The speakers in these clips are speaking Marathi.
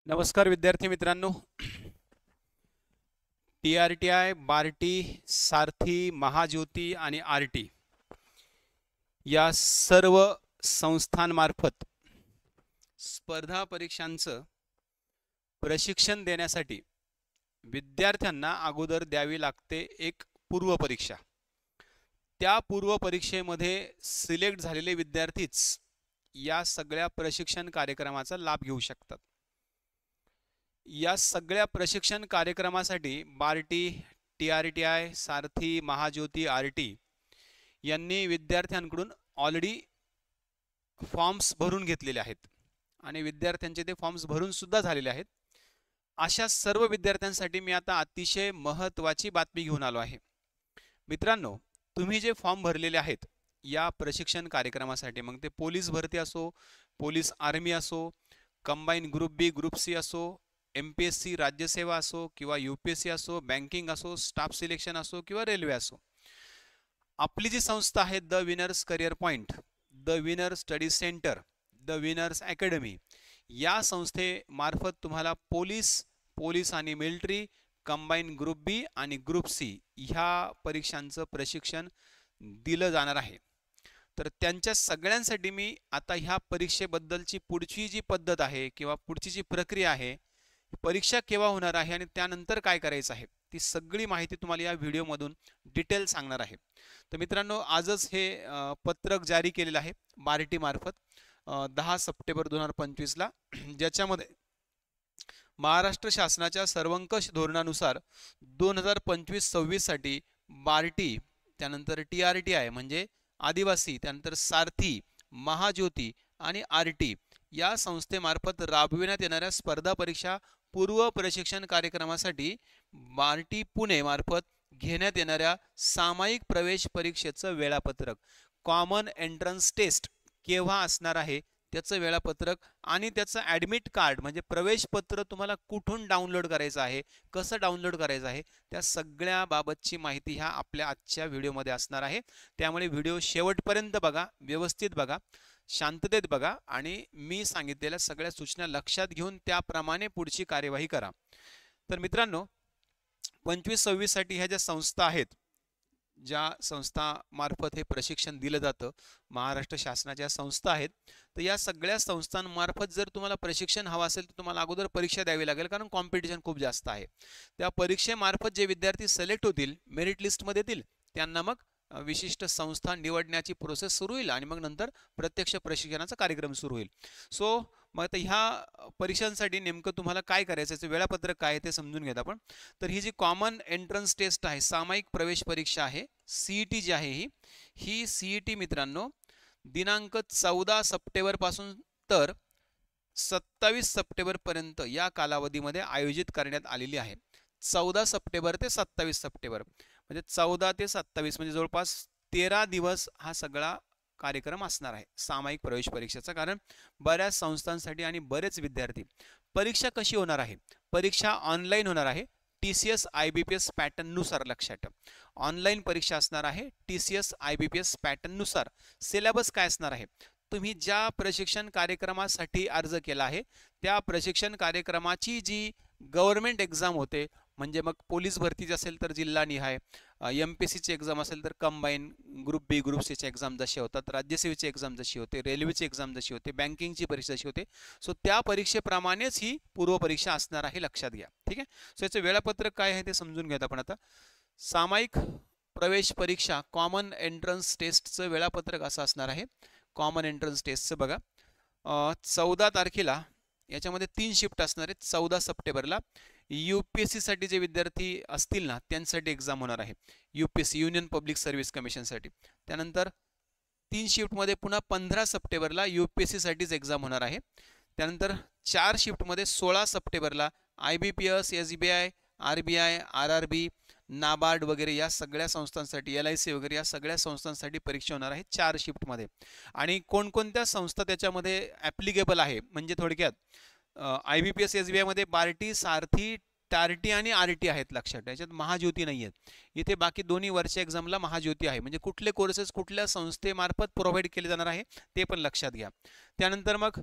नमस्कार विद्यार्थी मित्रांनो. TRTI, बार्टी, सारथी, महाज्योती आणि आरटी या सर्व संस्थांमार्फत स्पर्धा परीक्षांचं प्रशिक्षण देण्यासाठी विद्यार्थ्यांना अगोदर द्यावी लागते एक पूर्व परीक्षा. त्या पूर्व परीक्षेमध्ये सिलेक्ट झालेले विद्यार्थीच या सगळ्या प्रशिक्षण कार्यक्रमाचा लाभ घेऊ शकतात. या सगळ्या प्रशिक्षण कार्यक्रमासाठी बार्टी, TRTI, सारथी, महाज्योती, आरटी यांनी विद्यार्थ्यांकडून ऑलरेडी फॉर्म्स भरून घेतलेले आहेत आणि विद्यार्थ्यांचे ते फॉर्म्स भरून सुद्धा झालेले आहेत. अशा सर्व विद्यार्थ्यांसाठी मी आता अतिशय महत्त्वाची बातमी घेऊन आलो आहे. मित्रांनो, तुम्ही जे फॉर्म भरलेले आहेत या प्रशिक्षण कार्यक्रमासाठी, मग ते पोलीस भरती असो, पोलीस आर्मी असो, कंबाईन ग्रुप बी, ग्रुप सी असो, MPSC राज्यसेवा असो किंवा UPSC असो, बँकिंग असो, स्टाफ सिलेक्शन असो किंवा रेल्वे असो, आपली जी संस्था आहे the winners career point, the winner study centre, the winners academy, या संस्थेमार्फत तुम्हाला पोलीस आणि मिलिटरी, कंबाईन ग्रुप बी आणि ग्रुप सी ह्या परीक्षांचं प्रशिक्षण दिलं जाणार आहे. तर त्यांच्या सगळ्यांसाठी मी आता ह्या परीक्षेबद्दलची पुढची जी पद्धत आहे किंवा पुढची जी प्रक्रिया आहे, परीक्षा केव्हा होणार आहे आणि त्यानंतर काय करायचं आहे, ती सगळी माहिती तुम्हाला या व्हिडिओमधून डिटेल सांगणार आहे. तर मित्रांनो, आजच हे पत्रक जारी केलेलं आहे बार्टी मार्फत 10 सप्टेंबर 2025ला, ज्याच्यामध्ये महाराष्ट्र शासनाच्या सर्वंकष धोरणानुसार 2025-26 साठी बार्टी, त्यानंतर TRTI म्हणजे आदिवासी, त्यानंतर सारथी, महाज्योती आणि आरटी या संस्थेमार्फत राबविण्यात येणाऱ्या स्पर्धा परीक्षा पूर्व प्रशिक्षण कार्यक्रमासाठी बार्टी पुणे मार्फत घेण्यात येणाऱ्या सामायिक प्रवेश परीक्षेचं वेळापत्रक, कॉमन एंट्रन्स टेस्ट केव्हा असणार आहे त्याचं वेळापत्रक आणि त्याचं ॲडमिट कार्ड म्हणजे प्रवेशपत्र तुम्हाला कुठून डाउनलोड करायचं आहे, कसं डाउनलोड करायचं आहे, त्या सगळ्या बाबतची माहिती ह्या आपल्या आजच्या व्हिडिओमध्ये असणार आहे. त्यामुळे व्हिडिओ शेवटपर्यंत बघा, व्यवस्थित बघा, शांततेत बघा आणि मी सांगितलेल्या सगळ्या सूचना लक्षात घेऊन त्याप्रमाणे पुढची कार्यवाही करा. तर मित्रांनो, 25-26 साठी ह्या ज्या संस्था आहेत, ज्या संस्थामार्फत हे प्रशिक्षण दिलं जातं, महाराष्ट्र शासनाच्या संस्था आहेत, तर या सगळ्या संस्थांमार्फत जर तुम्हाला प्रशिक्षण हवं असेल तर तुम्हाला अगोदर परीक्षा द्यावी लागेल, कारण कॉम्पिटिशन खूप जास्त आहे. त्या परीक्षेमार्फत जे विद्यार्थी सिलेक्ट होतील, मेरिट लिस्टमध्ये येतील, त्यांना मग विशिष्ट संस्था निवडण्याची प्रोसेस सुरू होईल आणि मग नंतर प्रत्यक्ष प्रशिक्षणाचा कार्यक्रम सुरू होईल. सो मग आता ह्या परीक्षांसाठी नेमकं तुम्हाला काय करायचं, याचं वेळापत्रक काय आहे ते समजून घेत आपण. तर ही जी कॉमन एंट्रन्स टेस्ट आहे, सामायिक प्रवेश परीक्षा आहे, CET जी आहे, ही CET मित्रांनो दिनांक 14 सप्टेंबर पासून तर 27 सप्टेंबर पर्यंत या कालावधीमध्ये आयोजित करण्यात आलेली आहे. 14 सप्टेंबर ते 27 सप्टेंबर म्हणजे 14 ते 27 म्हणजे जवळपास 13 दिवस हा सगळा कार्यक्रम असणार आहे सामायिक प्रवेश परीक्षेचा. कारण बऱ्याच संस्थांसाठी आणि बरेच विद्यार्थी, परीक्षा कशी होणार आहे, परीक्षा ऑनलाईन होणार आहे, TCS IBPS पॅटर्ननुसार. लक्षात ठेवा, ऑनलाईन परीक्षा असणार आहे TCS IBPS पॅटर्ननुसार. सिलेबस काय असणार आहे, तुम्ही ज्या प्रशिक्षण कार्यक्रमासाठी अर्ज केला आहे त्या प्रशिक्षण कार्यक्रमाची जी गव्हर्नमेंट एक्झाम होते, म्हणजे मग पोलीस भरतीची असेल तर जिल्हानिहाय, MPSCची एक्झाम असेल तर कंबाईन ग्रुप बी, ग्रुप सीची एक्झाम जशी होतात, राज्यसेवेची एक्झाम जशी होते, रेल्वेची एक्झाम जशी होते, बँकिंगची परीक्षा जशी होते, सो त्या परीक्षेप्रमाणेच ही पूर्व परीक्षा असणार आहे, लक्षात घ्या. ठीक आहे. सो याचं वेळापत्रक काय आहे ते समजून घ्या आपण आता. सामायिक प्रवेश परीक्षा कॉमन एंट्रन्स टेस्टचं वेळापत्रक असं असणार आहे. कॉमन एंट्रन्स टेस्टचं बघा, 14 तारखेला याच्यामध्ये 3 शिफ्ट असणार आहेत. 14 सप्टेंबरला UPSC साठी जे विद्यार्थी असतील ना त्यांसाठी एक्झाम होणार आहे, UPSC युनियन पब्लिक सर्व्हिस कमिशनसाठी. त्यानंतर 3 शिफ्टमध्ये पुन्हा 15 सप्टेंबरला UPSC साठीच एक्झाम होणार आहे. त्यानंतर 4 शिफ्टमध्ये 16 सप्टेंबरला IBPS, SBI, RBI, RRB, NABARD वगैरे या सगळ्या संस्थांसाठी, LIC वगैरे या सगळ्या संस्थांसाठी परीक्षा होणार आहे 4 शिफ्टमध्ये. आणि कोणकोणत्या संस्था त्याच्यामध्ये ॲप्लिकेबल आहे म्हणजे थोडक्यात IBPS SBI मध्ये बार्टी, सारथी, टार्टी आणि आरटी आहेत. लक्षात, याच्यात महाज्योती नाही आहेत. इथे बाकी दोन्ही वर्षच्या एक्झामला महाज्योती आहे. म्हणजे कुठले कोर्सेस कुठल्या संस्थेमार्फत प्रोव्हाइड केले जाणार आहे ते पण लक्षात घ्या. त्यानंतर मग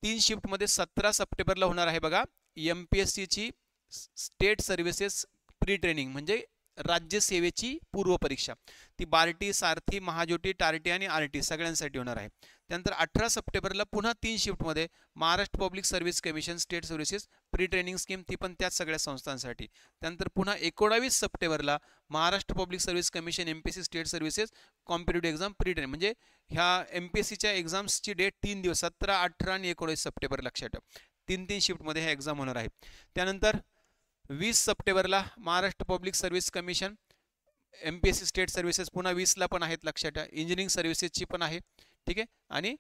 3 शिफ्टमध्ये 17 सप्टेंबरला होणार आहे बघा MPSC ची स्टेट सर्व्हिसेस प्री ट्रेनिंग म्हणजे राज्य सेवेची पूर्व परीक्षा. ती बार्टी, सारथी, महाज्योती, टार्टी आणि आरटी सगळ्यांसाठी होणार आहे. त्यानंतर 18 सप्टेंबरला पुन्हा 3 शिफ्टमध्ये Maharashtra public service commission state services pre training scheme, ती पण त्याच सगळ्या संस्थांसाठी. त्यानंतर पुन्हा 19 सप्टेंबरला Maharashtra public service commission MPSC state services competitive exam pre training म्हणजे ह्या MPSCच्या एक्झाम्सची डेट 3 दिवस 17, 18 आणि 19 सप्टेंबर लक्षात ठेवा. 3 शिफ्टमध्ये ह्या एक्झाम होणार आहे. त्यानंतर 20 सप्टेंबरला Maharashtra public service commission MPSC state services पुन्हा 20ला पण आहेत लक्षात ठेवा. इंजिनिअरिंग सर्व्हिसेसची पण आहे, ठीक आहे. आणि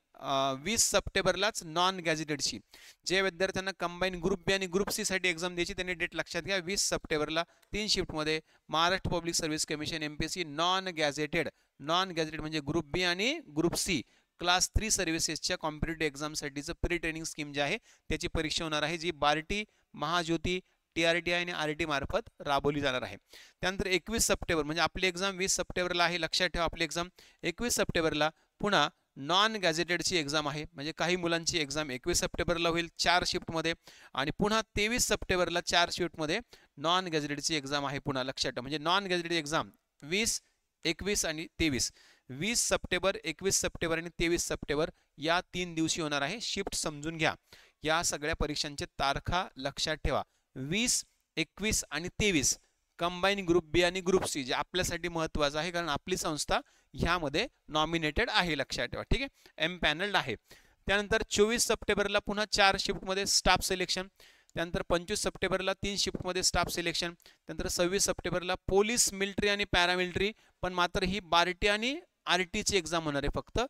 20 सप्टेंबरलाच नॉन गॅझेटेडची जे विद्यार्थ्यांना कंबाईन ग्रुप बी आणि ग्रुप सी साठी एक्झाम द्यायची त्यांनी डेट लक्षात घ्या. 20 सप्टेंबरला 3 शिफ्टमध्ये Maharashtra public service commission MPSC non gazetted म्हणजे ग्रुप बी आणि ग्रुप सी क्लास 3 सर्व्हिसेसच्या कॉम्पिटिटिव्ह एक्झामसाठीचं प्री ट्रेनिंग स्कीम जी आहे त्याची परीक्षा होणार आहे, जी बार्टी, महाज्योती, TRTI आणि RT मार्फत राबवली जाणार आहे. त्यानंतर 21 सप्टेंबर म्हणजे आपली एक्झाम 20 सप्टेंबरला आहे लक्षात ठेवा. आपली एक्झाम 21 सप्टेंबरला पुन्हा नॉन गॅझेटेडची एक्झाम आहे, म्हणजे काही मुलांची एक्झाम 21 सप्टेंबरला होईल 4 शिफ्टमध्ये आणि पुन्हा 23 सप्टेंबरला 4 शिफ्टमध्ये नॉन गॅझेटेडची एक्झाम आहे पुन्हा लक्षात ठेवा. म्हणजे नॉन गॅझेटेड एक्झाम 20, 21 आणि 23. 20 सप्टेंबर, 21 सप्टेंबर आणि 23 सप्टेंबर या 3 दिवशी होणार आहे. शिफ्ट समजून घ्या. या सगळ्या परीक्षांच्या तारखा लक्षात ठेवा. 20, 21 आणि 23 कंबाईन ग्रुप बी आणि ग्रुप सी जे आपल्यासाठी महत्त्वाचं आहे, कारण आपली संस्था ह्यामध्ये नॉमिनेटेड आहे लक्षात ठेवा, ठीक आहे. एमपॅनल्ड आहे. त्यानंतर 24 सप्टेंबरला पुन्हा 4 शिफ्टमध्ये स्टाफ सिलेक्शन. त्यानंतर 25 सप्टेंबरला 3 शिफ्टमध्ये स्टाफ सिलेक्शन. त्यानंतर 26 सप्टेंबरला पोलीस, मिलिटरी आणि पॅरामिलिटरी, पण मात्र ही बार्टी आणि आरटीची एक्झाम होणार आहे, फक्त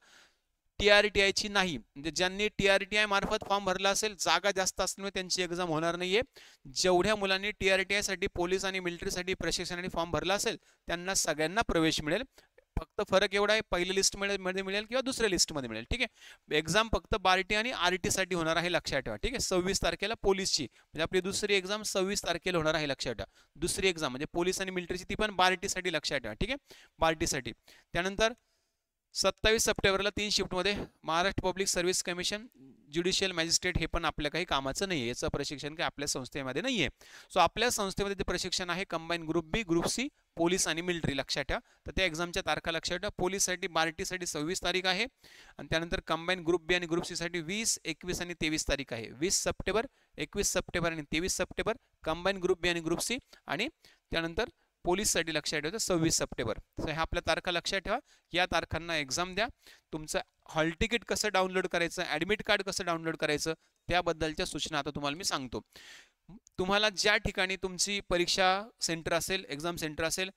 TRTI ची नाही. म्हणजे ज्यांनी TRTI मार्फत फॉर्म भरला असेल, जागा जास्त असल्यामुळे त्यांची एक्झाम होणार नाहीये. जेवढ्या मुलांनी TRTI साठी, पोलीस आणि मिलिटरीसाठी प्रशिक्षणासाठी फॉर्म भरला असेल त्यांना सगळ्यांना प्रवेश मिळेल. फक्त फरक एवढा आहे, पहिल्या लिस्टमध्ये मिळेल किंवा दुसऱ्या लिस्टमध्ये मिळेल, ठीक आहे. एक्झाम फक्त बार्टी आणि आरटी साठी होणार आहे लक्षात ठेवा, ठीक आहे. 26 तारखेला पोलीसची म्हणजे आपली दुसरी एक्झाम 26 तारखेला होणार आहे लक्षात ठेवा. दुसरी एक्झाम म्हणजे पोलीस आणि मिलिटरीची ती पण बार्टीसाठी लक्षात ठेवा, ठीक आहे, बार्टीसाठी. त्यानंतर 27 सप्टेंबरला 3 शिफ्टमध्ये Maharashtra public service commission judicial magistrate, हे पण आपल्या काही कामाचं नाही आहे, याचं प्रशिक्षण काही आपल्या संस्थेमध्ये नाही आहे. सो आपल्या संस्थेमध्ये ते प्रशिक्षण आहे कंबाईन ग्रुप बी, ग्रुप सी, पोलीस आणि मिलिटरी लक्षात ठेवा. तर त्या एक्झामच्या तारखा लक्षात ठेवा. पोलीससाठी, बार्टीसाठी 26 तारीख आहे आणि त्यानंतर कंबाईन ग्रुप बी आणि ग्रुप सी साठी 20, 21 आणि 23 तारीख आहे. 20 सप्टेंबर, 21 सप्टेंबर आणि 23 सप्टेंबर कंबाईन ग्रुप बी आणि ग्रुप सी, आणि त्यानंतर पोलीससाठी लक्षात ठेवा 26 सप्टेंबर. सो ह्या आपल्या तारखा लक्षात ठेवा. या तारखांना एक्झाम द्या. तुमचं हॉल तिकीट कसं डाउनलोड करायचं, ॲडमिट कार्ड कसं डाउनलोड करायचं, त्याबद्दलच्या सूचना आता तुम्हाला मी सांगतो. तुम्हाला ज्या ठिकाणी तुमची परीक्षा सेंटर असेल, एक्झाम सेंटर असेल,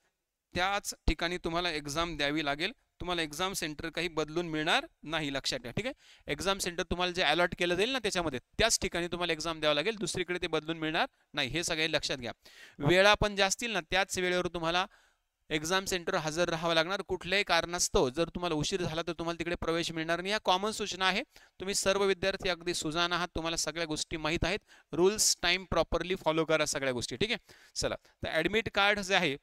त्याच ठिकाणी तुम्हाला एक्झाम द्यावी लागेल. तुम्हाला एक्झाम सेंटर काही बदलून मिळणार नाही लक्षात ठेवा, ठीक आहे. एक्झाम सेंटर तुम्हाला जे अलॉट केलं जाईल ना त्याच्यामध्ये त्याच ठिकाणी तुम्हाला एक्झाम द्यावं लागेल, दुसरीकडे ते बदलून मिळणार नाही, हे सगळे लक्षात घ्या. वेळा पण ज्या असतील ना त्याच वेळेवर तुम्हाला एक्झाम सेंटर हजर राहावं लागणार. कुठल्याही कारणास्तव जर तुम्हाला उशीर झाला तर तुम्हाला तिकडे प्रवेश मिळणार नाही. या कॉमन सूचना आहे. तुम्ही सर्व विद्यार्थी अगदी सुजाण आहात, तुम्हाला सगळ्या गोष्टी माहीत आहेत. रूल्स टाइम प्रॉपरली फॉलो करा सगळ्या गोष्टी, ठीक आहे. चला, तर ॲडमिट कार्ड जे आहे,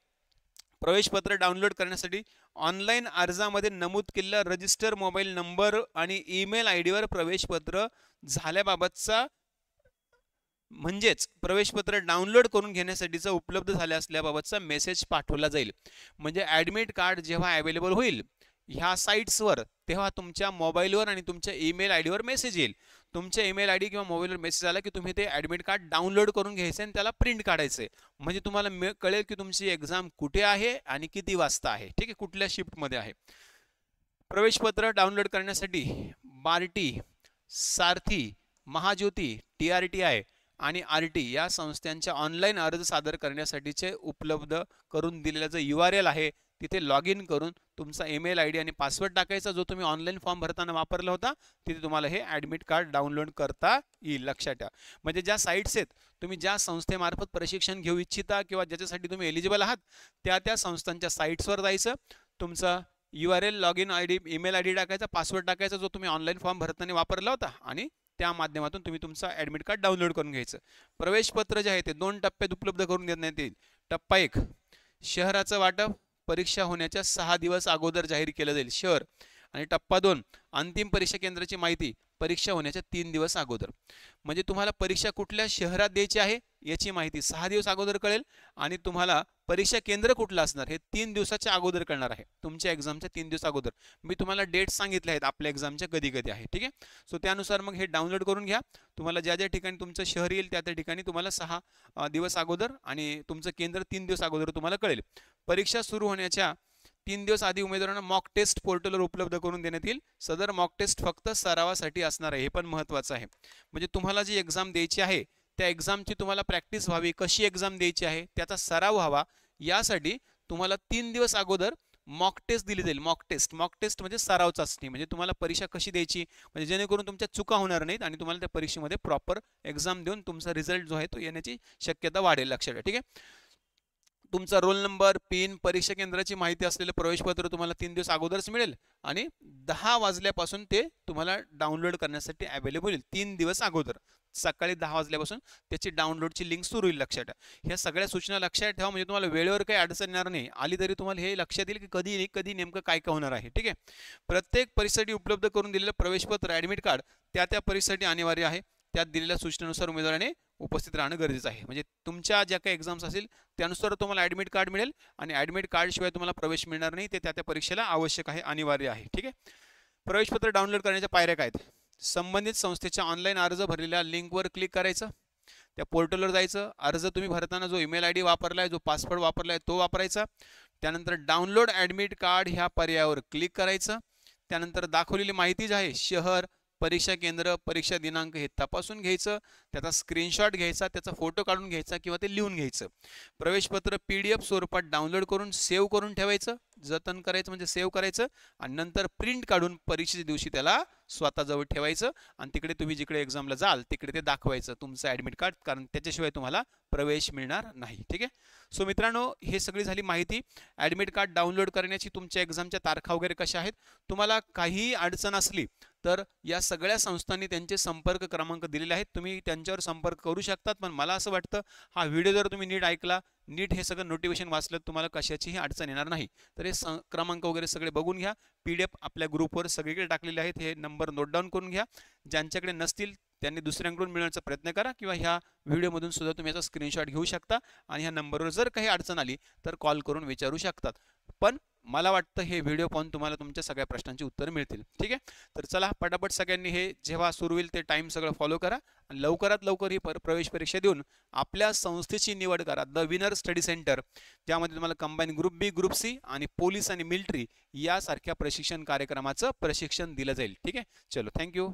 प्रवेशपत्र डाउनलोड करण्यासाठी ऑनलाईन अर्जामध्ये नमूद केलेला रजिस्टर मोबाईल नंबर आणि ईमेल ID वर प्रवेशपत्र झाल्याबाबतचा म्हणजेच प्रवेशपत्र डाउनलोड करून घेण्यासाठीचा उपलब्ध झाले असल्याबाबतचा मेसेज पाठवला जाईल. म्हणजे ॲडमिट कार्ड जेव्हा अवेलेबल होईल ह्या साईट्सवर तेव्हा तुमच्या मोबाईलवर आणि तुमच्या ईमेल ID वर मेसेज येईल. तुमच्या ईमेल ID किंवा मोबाईलवर मेसेज आला की तुम्ही ते ॲडमिट कार्ड डाउनलोड करून घ्यायचं आणि त्याला प्रिंट काढायचं आहे. म्हणजे तुम्हाला कळेल की तुमची एक्झाम कुठे आहे आणि किती वाजता आहे, ठीक आहे, कुठल्या शिफ्टमध्ये आहे. प्रवेशपत्र डाउनलोड करण्यासाठी बार्टी, सारथी, महाज्योती, TRTI आणि RT या संस्थांच्या ऑनलाईन अर्ज सादर करण्यासाठीचे उपलब्ध करून दिलेला जो URL आहे तिथे लॉग इन करून तुमचा ईमेल ID आणि पासवर्ड टाकायचा, जो तुम्ही ऑनलाईन फॉर्म भरताना वापरला होता. तिथे तुम्हाला हे ॲडमिट कार्ड डाउनलोड करता येईल लक्षात ठेवा. म्हणजे ज्या साईट्स आहेत, तुम्ही ज्या संस्थेमार्फत प्रशिक्षण घेऊ इच्छिता किंवा ज्याच्यासाठी तुम्ही एलिजिबल आहात त्या संस्थांच्या साईट्सवर जायचं, तुमचा URL, log in ID, email ID टाकायचा, पासवर्ड टाकायचा जो तुम्ही ऑनलाईन फॉर्म भरताना वापरला होता, आणि त्या माध्यमातून तुम्ही तुमचा ॲडमिट कार्ड डाउनलोड करून घ्यायचं. प्रवेशपत्र जे आहे ते 2 टप्प्यात उपलब्ध करून देण्यात येईल. टप्पा 1, शहराचं वाटप परीक्षा होण्याच्या 6 दिवस अगोदर जाहीर केलं जाईल शहर. आणि टप्पा 2, अंतिम परीक्षा केंद्राची माहिती परीक्षा होण्याच्या 3 दिवस अगोदर. म्हणजे तुम्हाला परीक्षा कुठल्या शहरात द्यायची आहे याची माहिती 6 दिवस अगोदर कळेल आणि तुम्हाला परीक्षा केंद्र कुठलं असणार हे 3 दिवसाच्या अगोदर कळणार आहे. तुमच्या एक्झामच्या 3 दिवस अगोदर मी तुम्हाला डेट सांगितले आहेत आपल्या एक्झामच्या कधी कधी आहे. ठीक आहे. सो त्यानुसार मग हे डाउनलोड करून घ्या. तुम्हाला ज्या ज्या ठिकाणी तुमचं शहर येईल त्या त्या ठिकाणी तुम्हाला 6 दिवस अगोदर आणि तुमचं केंद्र 3 दिवस अगोदर तुम्हाला कळेल. परीक्षा सुरू होण्याच्या 3 दिवस आधी उमेदवारांना मॉक टेस्ट पोर्टलवर उपलब्ध करून देण्यात येईल. सदर मॉक टेस्ट फक्त सरावासाठी असणार आहे. हे पण महत्त्वाचं आहे. म्हणजे तुम्हाला जी एक्झाम द्यायची आहे त्या एक्झामची तुम्हाला प्रॅक्टिस व्हावी, कशी एक्झाम द्यायची आहे त्याचा सराव व्हावा, यासाठी तुम्हाला 3 दिवस अगोदर मॉक टेस्ट दिली जाईल. मॉक टेस्ट म्हणजे सराव चाचणी. म्हणजे तुम्हाला परीक्षा कशी द्यायची, म्हणजे जेणेकरून तुमच्या चुका होणार नाहीत आणि तुम्हाला त्या परीक्षेमध्ये प्रॉपर एक्झाम देऊन तुमचा रिझल्ट जो आहे तो येण्याची शक्यता वाढेल. लक्षात ठेवा. ठीक आहे. तुमचा रोल नंबर, पिन, परीक्षा केंद्राची माहिती असलेलं प्रवेशपत्र तुम्हाला 3 दिवस अगोदरच मिळेल आणि 10 वाजल्यापासून ते तुम्हाला डाउनलोड करण्यासाठी अवेलेबल होईल. 3 दिवस अगोदर सकाळी 10 वाजल्यापासून त्याची डाउनलोडची लिंक सुरू होईल. लक्षात ठेवा. ह्या सगळ्या सूचना लक्षात ठेवा म्हणजे तुम्हाला वेळेवर काही अडचण येणार नाही. आली तरी तुम्हाला हे लक्षात येईल की कधी नेमकं काय होणार आहे. ठीक आहे. प्रत्येक परीक्षेसाठी उपलब्ध करून दिलेलं प्रवेशपत्र, ॲडमिट कार्ड त्या परीक्षेसाठी अनिवार्य आहे. त्यात दिलेल्या सूचनेनुसार उमेदवाराने उपस्थित राहणं गरजेचं आहे. म्हणजे तुमच्या ज्या काही एक्झाम्स असतील त्यानुसार तुम्हाला ॲडमिट कार्ड मिळेल आणि ॲडमिट कार्डशिवाय तुम्हाला प्रवेश मिळणार नाही. ते त्या परीक्षेला आवश्यक आहे, अनिवार्य आहे. ठीक आहे. प्रवेशपत्र डाउनलोड करण्याच्या पायऱ्या काय आहेत? संबंधित संस्थेच्या ऑनलाईन अर्ज भरलेल्या लिंकवर क्लिक करायचं, त्या पोर्टलवर जायचं. अर्ज तुम्ही भरताना जो ईमेल ID वापरलाय, जो पासवर्ड वापरलाय तो वापरायचा. त्यानंतर डाउनलोड ॲडमिट कार्ड ह्या पर्यायावर क्लिक करायचं. त्यानंतर दाखवलेली माहिती जी आहे शहर, परीक्षा केंद्र, परीक्षा दिनांक हे तपासून घ्यायचं. त्याचा स्क्रीनशॉट घ्यायचा, त्याचा फोटो काढून घ्यायचा किंवा ते लिहून घ्यायचं. प्रवेशपत्र PDF स्वरूपात डाउनलोड करून सेव्ह करून ठेवायचं, जतन करायचं म्हणजे सेव्ह करायचं आणि नंतर प्रिंट काढून परीक्षेच्या दिवशी त्याला स्वतःजवळ ठेवायचं आणि तिकडे तुम्ही जिकडे एक्झामला जाल तिकडे ते दाखवायचं तुमचं ॲडमिट कार्ड, कारण त्याच्याशिवाय तुम्हाला प्रवेश मिळणार नाही. ठीक आहे. सो मित्रांनो, हे सगळी झाली माहिती. ॲडमिट कार्ड डाउनलोड करण्याची तुमच्या एक्झामच्या तारखा वगैरे कशा आहेत. तुम्हाला काहीही अडचण असली तर या सगळ्या संस्थांनी त्यांचे संपर्क क्रमांक दिलेले आहेत. तुम्ही त्यांच्यावर संपर्क करू शकतात. पण मला असं वाटतं हा व्हिडिओ जर तुम्ही नीट ऐकला, नीट हे सगळं नोटिफिकेशन वाचलं, तुम्हाला कशाचीही अडचण येणार नाही. तर हे क्रमांक वगैरे सगळे बघून घ्या. PDF आपल्या ग्रुपवर सगळीकडे टाकलेले आहेत. हे नंबर नोट डाऊन करून घ्या. ज्यांच्याकडे नसतील त्यांनी दुसऱ्यांकडून मिळवण्याचा प्रयत्न करा किंवा ह्या व्हिडिओमधून सुद्धा तुम्ही याचा स्क्रीनशॉट घेऊ शकता आणि ह्या नंबरवर जर काही अडचण आली तर कॉल करून विचारू शकतात. पण मला वाटतं हे व्हिडिओ पाहून तुम्हाला तुमच्या सगळ्या प्रश्नांची उत्तर मिळतील. ठीक आहे. तर चला पटापट सगळ्यांनी हे जेव्हा सुरू होईल ते टाइम सगळं फॉलो करा आणि लवकरात लवकर ही प्रवेश परीक्षा देऊन आपल्या संस्थेची निवड करा. द विनर स्टडी सेंटर, ज्यामध्ये तुम्हाला combine group B, group C आणि पोलीस आणि मिलिटरी यासारख्या प्रशिक्षण कार्यक्रमाचं प्रशिक्षण दिलं जाईल. ठीक आहे. चलो, थँक्यू.